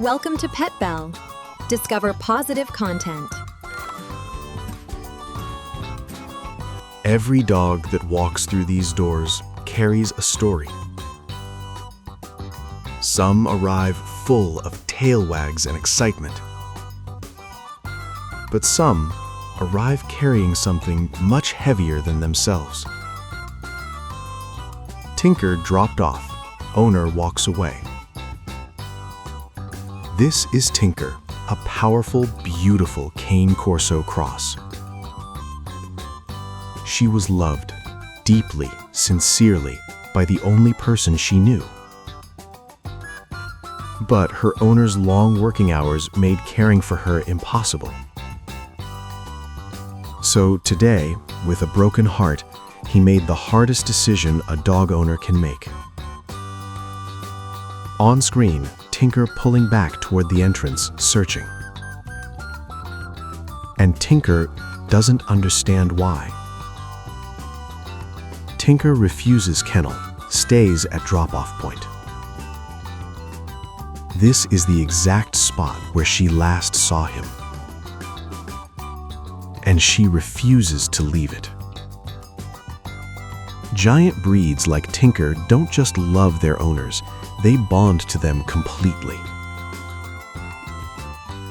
Welcome to Pet Bell. Discover positive content. Every dog that walks through these doors carries a story. Some arrive full of tail wags and excitement. But some arrive carrying something much heavier than themselves. Tinker dropped off. Owner walks away. This is Tinker, a powerful, beautiful Cane Corso cross. She was loved, deeply, sincerely, by the only person she knew. But her owner's long working hours made caring for her impossible. So today, with a broken heart, he made the hardest decision a dog owner can make. On screen, Tinker pulling back toward the entrance, searching. And Tinker doesn't understand why. Tinker refuses kennel, stays at drop-off point. This is the exact spot where she last saw him. And she refuses to leave it. Giant breeds like Tinker don't just love their owners, they bond to them completely.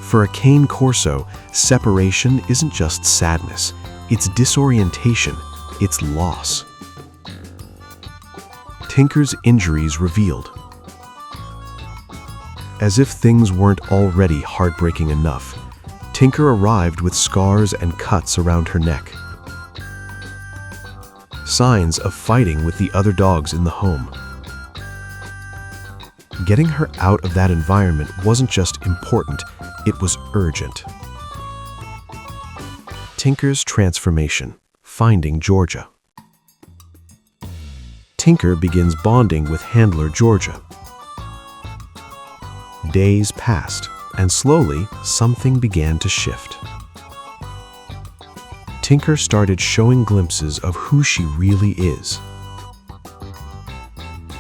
For a Cane Corso, separation isn't just sadness, it's disorientation, it's loss. Tinker's injuries revealed. As if things weren't already heartbreaking enough, Tinker arrived with scars and cuts around her neck. Signs of fighting with the other dogs in the home. Getting her out of that environment wasn't just important, it was urgent. Tinker's transformation, finding Georgia. Tinker begins bonding with handler Georgia. Days passed, and slowly something began to shift. Tinker started showing glimpses of who she really is.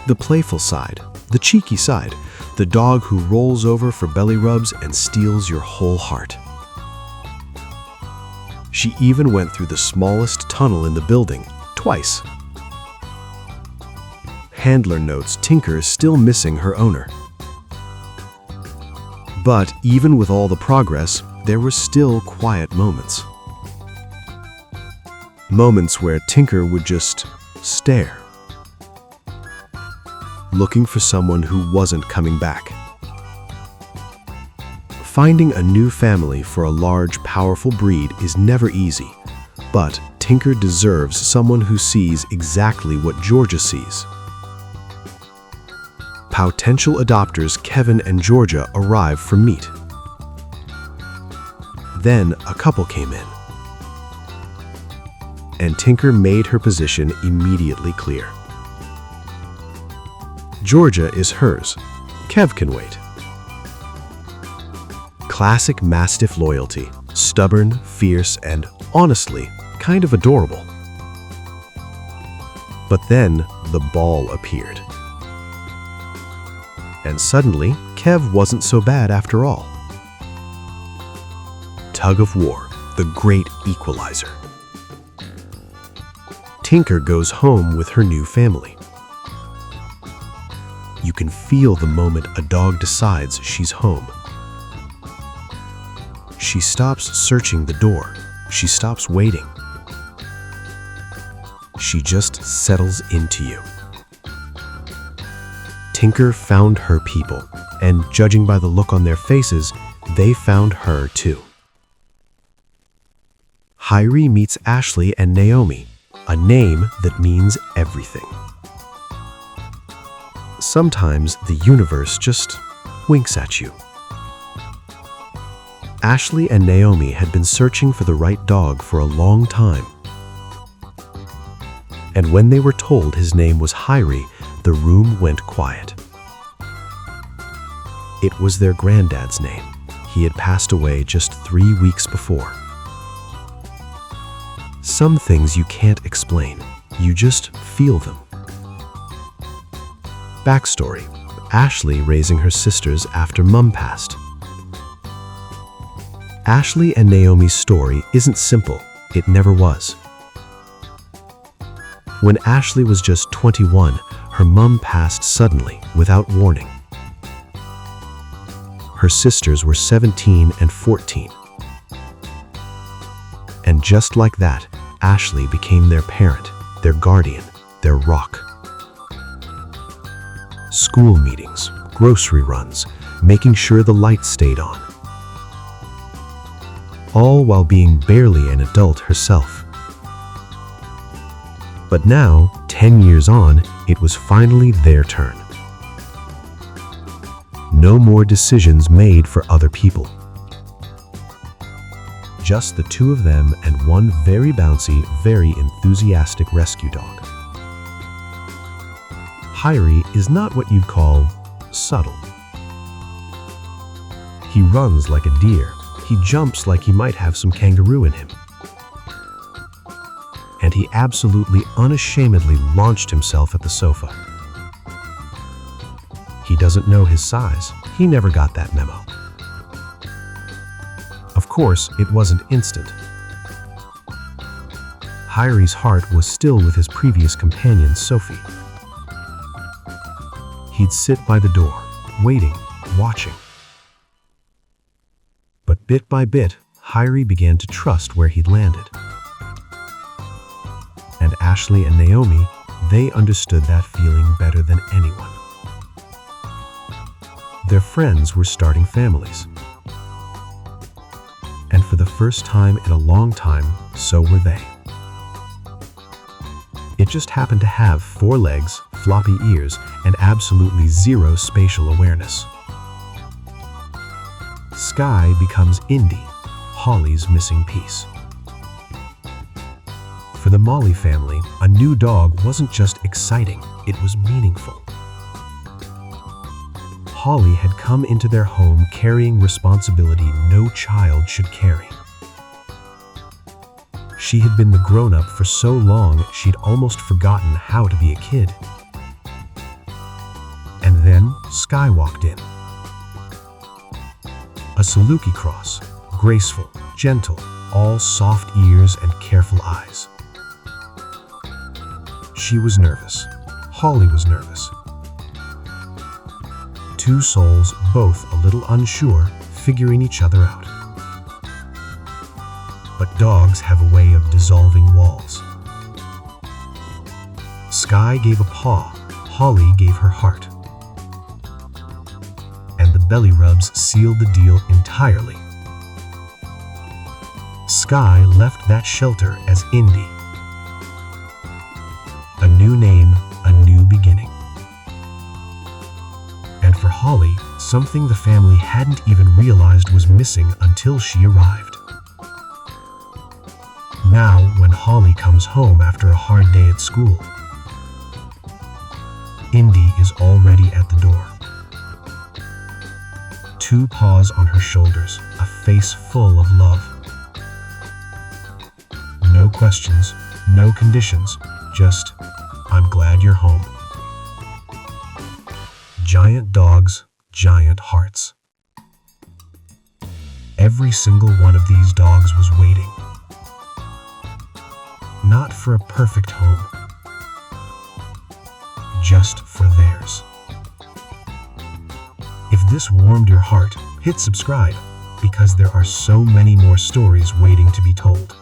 The playful side, the cheeky side, the dog who rolls over for belly rubs and steals your whole heart. She even went through the smallest tunnel in the building, twice. Handler notes Tinker is still missing her owner. But even with all the progress, there were still quiet moments. Moments where Tinker would just stare, looking for someone who wasn't coming back. Finding a new family for a large, powerful breed is never easy, but Tinker deserves someone who sees exactly what Georgia sees. Potential adopters Kevin and Georgia arrive for meet. Then a couple came in, and Tinker made her position immediately clear. Georgia is hers. Kev can wait. Classic Mastiff loyalty, stubborn, fierce, and honestly, kind of adorable. But then the ball appeared. And suddenly, Kev wasn't so bad after all. Tug of war, the great equalizer. Tinker goes home with her new family. You can feel the moment a dog decides she's home. She stops searching the door. She stops waiting. She just settles into you. Tinker found her people, and judging by the look on their faces, they found her too. Hyrie meets Ashley and Naomi, a name that means everything. Sometimes the universe just winks at you. Ashley and Naomi had been searching for the right dog for a long time. And when they were told his name was Hyrie, the room went quiet. It was their granddad's name. He had passed away just 3 weeks before. Some things you can't explain, you just feel them. Backstory: Ashley raising her sisters after Mum passed. Ashley and Naomi's story isn't simple. It never was. When Ashley was just 21, her mum passed suddenly, without warning. Her sisters were 17 and 14. And just like that, Ashley became their parent, their guardian, their rock. School meetings, grocery runs, making sure the lights stayed on. All while being barely an adult herself. But now, 10 years on, it was finally their turn. No more decisions made for other people. Just the two of them and one very bouncy, very enthusiastic rescue dog. Hyrie is not what you'd call subtle. He runs like a deer. He jumps like he might have some kangaroo in him. And he absolutely unashamedly launched himself at the sofa. He doesn't know his size. He never got that memo. Of course, it wasn't instant. Hyrie's heart was still with his previous companion, Sophie. He'd sit by the door, waiting, watching. But bit by bit, Hyrie began to trust where he'd landed. And Ashley and Naomi, they understood that feeling better than anyone. Their friends were starting families. And for the first time in a long time, so were they. It just happened to have 4 legs, floppy ears, and absolutely zero spatial awareness. Sky becomes Indy, Holly's missing piece. For the Molly family, a new dog wasn't just exciting, it was meaningful. Holly had come into their home carrying responsibility no child should carry. She had been the grown-up for so long she'd almost forgotten how to be a kid. And then Sky walked in. A Saluki cross, graceful, gentle, all soft ears and careful eyes. She was nervous. Holly was nervous. 2 souls, both a little unsure, figuring each other out. But dogs have a way of dissolving walls. Sky gave a paw, Holly gave her heart. And the belly rubs sealed the deal entirely. Sky left that shelter as Indy. A new name, a new beginning. And for Holly, something the family hadn't even realized was missing until she arrived. Now, when Holly comes home after a hard day at school, Indy is already at the door. 2 paws on her shoulders, a face full of love. No questions, no conditions, just, I'm glad you're home. Giant dogs, giant hearts. Every single one of these dogs was waiting. Not for a perfect home, just for theirs. If this warmed your heart, hit subscribe, because there are so many more stories waiting to be told.